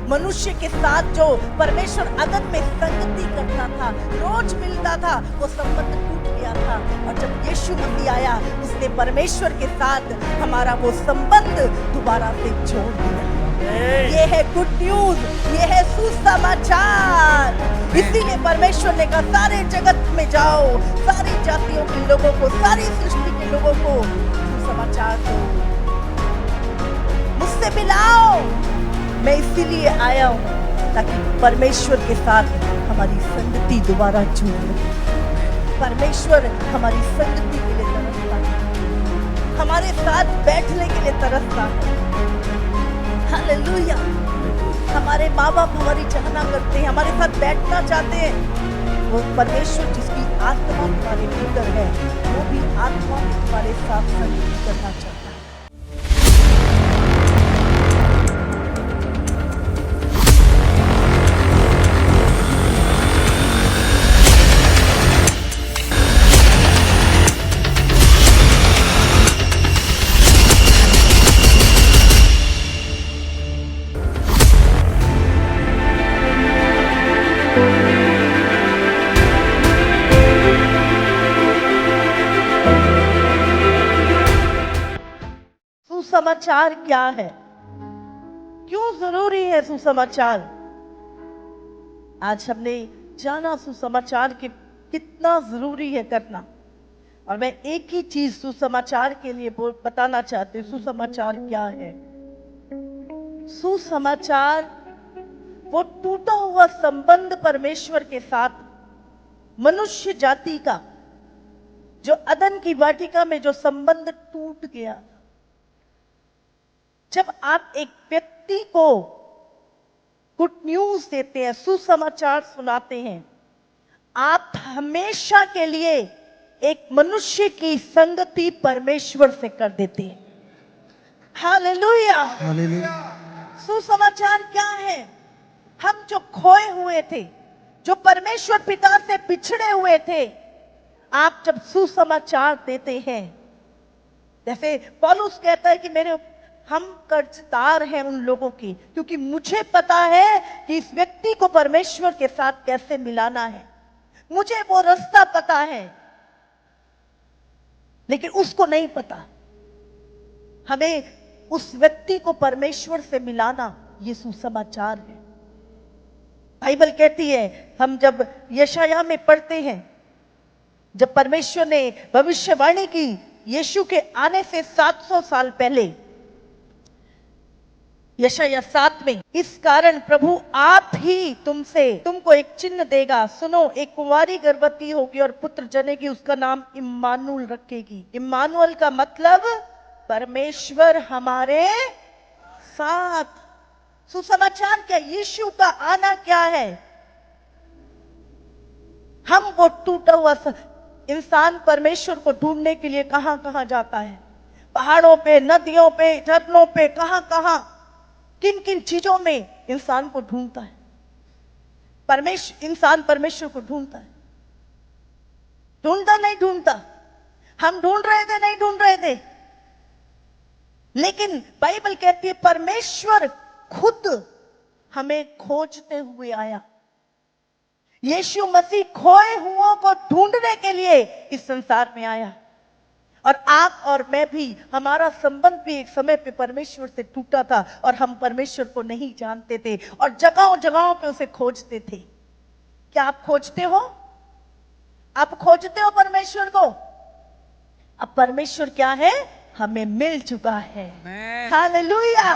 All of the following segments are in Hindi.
मनुष्य के साथ जो परमेश्वर अदन में संगति करता था, रोज मिलता था, वो संबंध टूट गया था। और जब यीशु मसीह आया, उसने परमेश्वर के साथ हमारा वो संबंध दोबारा से जोड़ दिया। ये है गुड न्यूज, ये है सुसमाचार। इसीलिए परमेश्वर ने कहा सारे जगत में जाओ, सारी जातियों के लोगों को, सारी सृष्टि के लोगों को सुसमाचार दो, मुझसे मिलाओ। मैं इसीलिए आया हूँ ताकि परमेश्वर के साथ हमारी संगति दोबारा जुड़े। परमेश्वर हमारी संगति के लिए तरसता है, हमारे साथ बैठने के लिए तरसता है। हालेलुया। हमारे माँ बाप हमारी चाहना करते हैं, हमारे साथ बैठना चाहते हैं। वो परमेश्वर जिसकी आत्मा हमारे भीतर है, वो भी आत्मा हमारे साथ संगति करना चाहता है। सुसमाचार क्या है? क्यों जरूरी है सुसमाचार? आज हमने जाना सुसमाचार के कितना जरूरी है करना। और मैं एक ही चीज सुसमाचार के लिए बताना चाहती हूँ। सुसमाचार क्या है? सुसमाचार वो टूटा हुआ संबंध परमेश्वर के साथ मनुष्य जाति का, जो अदन की वाटिका में जो संबंध टूट गया। जब आप एक व्यक्ति को गुड न्यूज देते हैं, सुसमाचार सुनाते हैं, आप हमेशा के लिए एक मनुष्य की संगति परमेश्वर से कर देते हैं। Hallelujah, hallelujah. सुसमाचार क्या है? हम जो खोए हुए थे, जो परमेश्वर पिता से बिछड़े हुए थे, आप जब सुसमाचार देते हैं, जैसे पौलुस कहता है कि हम कर्जदार हैं उन लोगों की, क्योंकि मुझे पता है कि इस व्यक्ति को परमेश्वर के साथ कैसे मिलाना है। मुझे वो रास्ता पता है, लेकिन उसको नहीं पता। हमें उस व्यक्ति को परमेश्वर से मिलाना, ये सुसमाचार है। बाइबल कहती है, हम जब यशायाह में पढ़ते हैं, जब परमेश्वर ने भविष्यवाणी की यीशु के आने से 700 साल पहले, यशायाह 7 में, इस कारण प्रभु आप ही तुमको एक चिन्ह देगा। सुनो, एक कुंवारी गर्भवती होगी और पुत्र जनेगी, उसका नाम इम्मानुएल रखेगी। इम्मानुएल का मतलब परमेश्वर हमारे साथ। सुसमाचार क्या? यीशु का आना क्या है? हम वो टूटा हुआ इंसान परमेश्वर को ढूंढने के लिए कहां कहां जाता है? पहाड़ों पे, नदियों पे, झरनों पे, कहां कहां, किन किन चीजों में इंसान को ढूंढता है? इंसान परमेश्वर को ढूंढता है। ढूंढता नहीं ढूंढता? हम ढूंढ रहे थे, नहीं ढूंढ रहे थे, लेकिन बाइबल कहती है परमेश्वर खुद हमें खोजते हुए आया। यीशु मसीह खोए हुओं को ढूंढने के लिए इस संसार में आया। और आप और मैं भी, हमारा संबंध भी एक समय पे परमेश्वर से टूटा था और हम परमेश्वर को नहीं जानते थे और जगहों जगहों पे उसे खोजते थे। क्या आप खोजते हो? आप खोजते हो परमेश्वर को? अब परमेश्वर क्या है? हमें मिल चुका है। हालेलुया,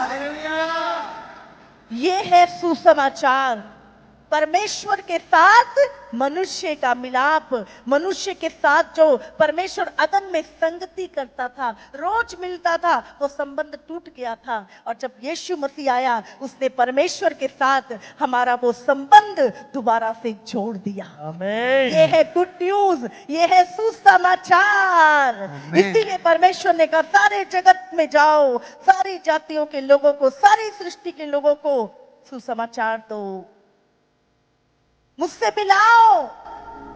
ये है सुसमाचार। परमेश्वर के साथ मनुष्य का मिलाप, मनुष्य के साथ जो परमेश्वर अदन में संगति करता था, रोज मिलता था, वो संबंध टूट गया था। और जब यीशु मसीह आया, उसने परमेश्वर के साथ हमारा वो संबंध दोबारा से जोड़ दिया। आमीन। ये है गुड न्यूज, ये है सुसमाचार। इसीलिए परमेश्वर ने कहा सारे जगत में जाओ, सारी जातियों के लोगों को, सारी सृष्टि के लोगों को सुसमाचार दो, मुझसे मिलाओ।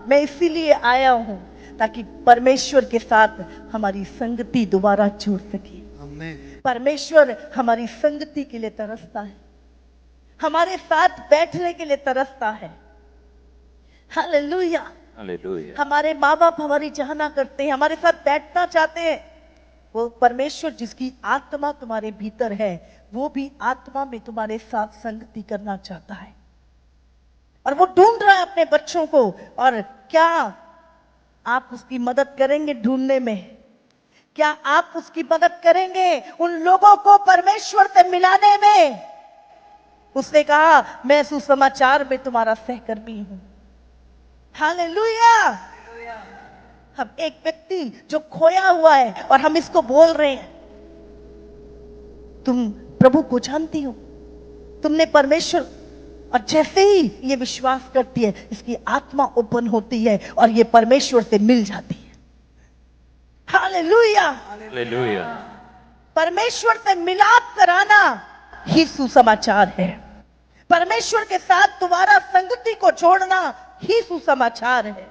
मैं इसीलिए आया हूं ताकि परमेश्वर के साथ हमारी संगति दोबारा जुड़ सके। परमेश्वर हमारी संगति के लिए तरसता है। हमारे साथ बैठने के लिए तरसता है। Hallelujah, hallelujah. हमारे माँ बाप हमारी चाहना करते हैं, हमारे साथ बैठना चाहते हैं। वो परमेश्वर जिसकी आत्मा तुम्हारे भीतर है, वो भी आत्मा में तुम्हारे साथ संगति करना चाहता है, और वो ढूंढ रहा है अपने बच्चों को। और क्या आप उसकी मदद करेंगे ढूंढने में? क्या आप उसकी मदद करेंगे उन लोगों को परमेश्वर से मिलाने में? उसने कहा, मैं सुसमाचार में तुम्हारा सहकर्मी हूं। हालेलुया। हम एक व्यक्ति जो खोया हुआ है और हम इसको बोल रहे हैं, तुम प्रभु को जानती हो, तुमने परमेश्वर, और जैसे ही ये विश्वास करती है, इसकी आत्मा ओपन होती है और ये परमेश्वर से मिल जाती है। हालेलुया। हालेलुया। परमेश्वर से मिलाप कराना ही सुसमाचार है। परमेश्वर के साथ तुम्हारा संगति को जोड़ना ही सुसमाचार है।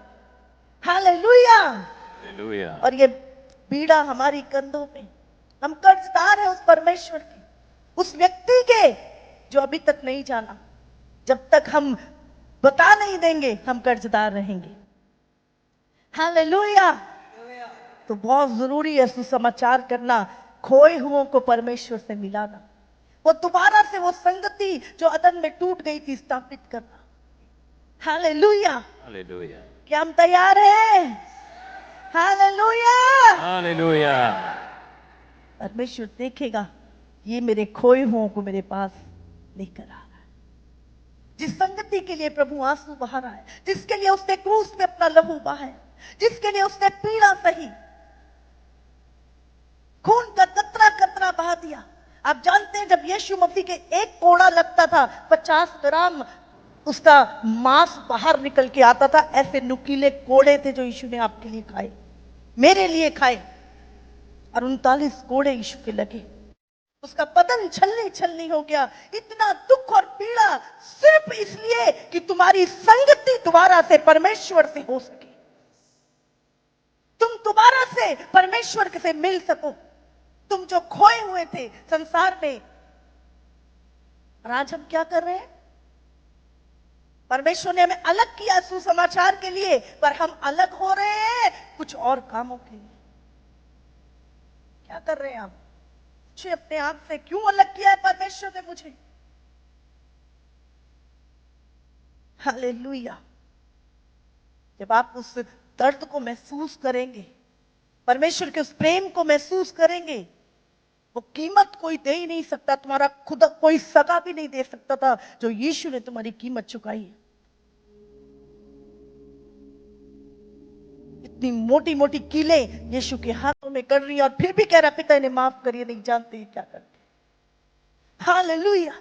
हालेलुया। हालेलुया। और ये पीड़ा हमारी कंधों में, हम कर्जदार हैं उस परमेश्वर के, उस व्यक्ति के जो अभी तक नहीं जाना। जब तक हम बता नहीं देंगे, हम कर्जदार रहेंगे। हालेलुया। तो बहुत जरूरी है सुसमाचार करना, खोए हुओं को परमेश्वर से मिलाना, वो दोबारा से वो संगति जो अदन में टूट गई थी स्थापित करना। हालेलुया। हालेलुया। क्या हम तैयार हैं? हालेलुया। हालेलुया। परमेश्वर देखेगा, ये मेरे खोए हुओं को मेरे पास लेकर आ रहा है। जिस संगति के लिए प्रभु आंसू बहा रहा है, जिसके लिए उसने क्रूस पे अपना लहू बहा है, जिसके लिए उसने पीड़ा सही, खून का कतरा कतरा बहा दिया। आप जानते हैं, जब यीशु मसीह के एक कोड़ा लगता था, 50 ग्राम उसका मांस बाहर निकल के आता था। ऐसे नुकीले कोड़े थे जो यीशु ने आपके लिए खाए, मेरे लिए खाए, और 39 कोड़े यीशु के लगे। उसका बदन छलनी छलनी हो गया। इतना दुख और पीड़ा सिर्फ इसलिए कि तुम्हारी संगति दोबारा से परमेश्वर से हो सके, तुम दोबारा से परमेश्वर से मिल सको। तुम जो खोए हुए थे संसार में, और आज हम क्या कर रहे हैं? परमेश्वर ने हमें अलग किया सुसमाचार के लिए, पर हम अलग हो रहे हैं कुछ और कामों के लिए। क्या कर रहे हैं हम? मुझे अपने आप से क्यों अलग किया है परमेश्वर ने मुझे? हालेलुया। जब आप उस दर्द को महसूस करेंगे, परमेश्वर के उस प्रेम को महसूस करेंगे, वो कीमत कोई दे ही नहीं सकता, तुम्हारा खुद कोई सगा भी नहीं दे सकता था जो यीशु ने तुम्हारी कीमत चुकाई है। इतनी मोटी मोटी कीलें यीशु के हाथों में कर रही है, और फिर भी कह रहा, पिता इन्हें माफ करिए, नहीं जानते क्या करते। हालेलुया।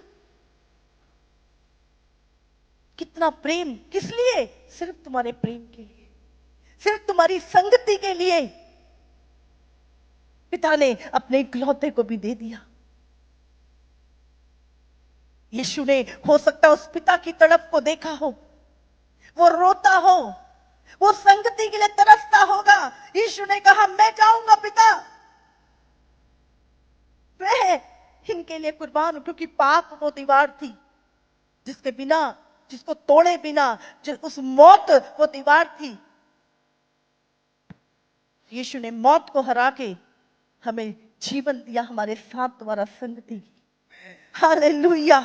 कितना प्रेम, किस लिए? सिर्फ तुम्हारे प्रेम के लिए, सिर्फ तुम्हारी संगति के लिए पिता ने अपने इकलौते को भी दे दिया। यीशु ने, हो सकता है, उस पिता की तड़प को देखा हो, वो रोता हो, वो संगति के लिए तरसता होगा। यीशु ने कहा, मैं जाऊंगा पिता, मैं इनके लिए कुर्बान हूं, क्योंकि पाप वो दीवार थी जिसके बिना, जिसको तोड़े बिना, उस मौत वो दीवार थी। यीशु ने मौत को हरा के हमें जीवन दिया, हमारे साथ तुम्हारा संगति। हालेलुया।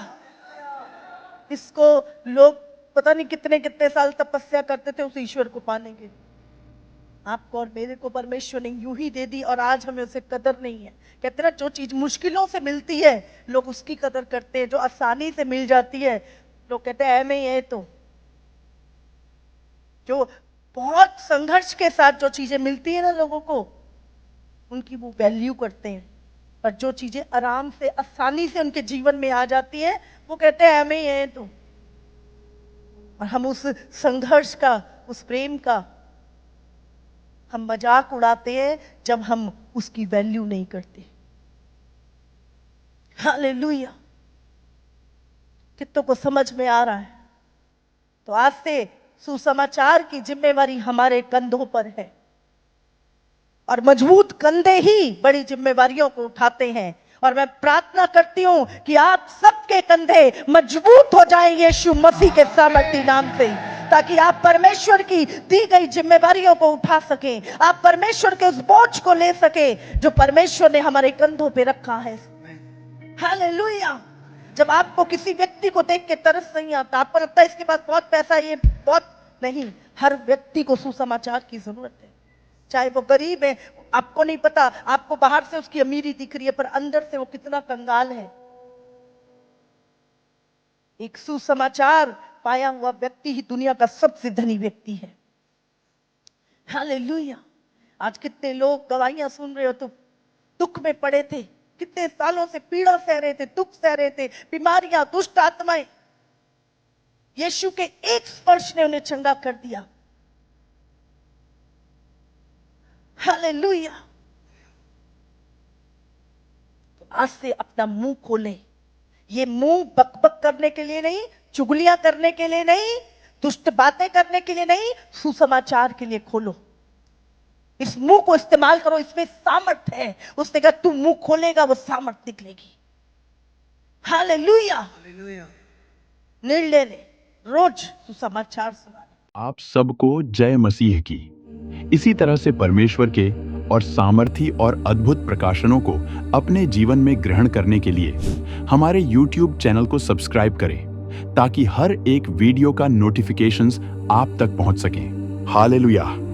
इसको लोग पता नहीं कितने कितने साल तपस्या करते थे उस ईश्वर को पाने के। आपको और मेरे को परमेश्वर ने यूं ही दे दी, और आज हमें उसे कदर नहीं है। कहते ना, जो चीज मुश्किलों से मिलती है लोग उसकी कदर करते हैं, जो आसानी से मिल जाती है लोग कहते हैं ऐ में है। तो जो बहुत संघर्ष के साथ जो चीजें मिलती है ना लोगों को, उनकी वो वैल्यू करते हैं। पर जो चीजें आराम से, आसानी से उनके जीवन में आ जाती है, वो कहते हैं हमें ये तो। और हम उस संघर्ष का, उस प्रेम का हम मजाक उड़ाते हैं जब हम उसकी वैल्यू नहीं करते। हालेलुया। कितनों को समझ में आ रहा है? तो आज से सुसमाचार की जिम्मेवारी हमारे कंधों पर है, और मजबूत कंधे ही बड़ी जिम्मेवारियों को उठाते हैं। और मैं प्रार्थना करती हूं कि आप सबके कंधे मजबूत हो जाएं यीशु मसीह के सामर्थी नाम से, ताकि आप परमेश्वर की दी गई जिम्मेदारियों को उठा सकें, आप परमेश्वर के उस बोझ को ले सके जो परमेश्वर ने हमारे कंधों पे रखा है। हालेलुया। जब आपको किसी व्यक्ति को देख के तरस नहीं आता, आपको लगता है इसके पास बहुत पैसा, ये बहुत नहीं, हर व्यक्ति को सुसमाचार की जरूरत है। चाहे वो गरीब है, आपको नहीं पता, आपको बाहर से उसकी अमीरी दिख रही है, पर अंदर से वो कितना कंगाल है। एक सुसमाचार पाया हुआ व्यक्ति ही दुनिया का सबसे धनी व्यक्ति है। हालेलुया। आज कितने लोग गवाहियां सुन रहे हो, तो दुख में पड़े थे, कितने सालों से पीड़ा सह रहे थे, दुख सह रहे थे, बीमारियां, दुष्ट आत्माएं, यीशु के एक स्पर्श ने उन्हें चंगा कर दिया। हालेलुया। तो आज से अपना मुंह खोले। ये मुंह बकबक करने के लिए नहीं, चुगलियां करने के लिए नहीं, दुष्ट बातें करने के लिए नहीं, सुसमाचार के लिए खोलो। इस मुंह को इस्तेमाल करो, इसमें सामर्थ है। उसने कहा तू मुंह खोलेगा वो सामर्थ निकलेगी। हालेलुया। निर्णय ले रोज सुसमाचार सुना। आप सबको जय मसीह की। इसी तरह से परमेश्वर के और सामर्थी और अद्भुत प्रकाशनों को अपने जीवन में ग्रहण करने के लिए हमारे YouTube चैनल को सब्सक्राइब करें, ताकि हर एक वीडियो का नोटिफिकेशंस आप तक पहुंच सके। हालेलुया।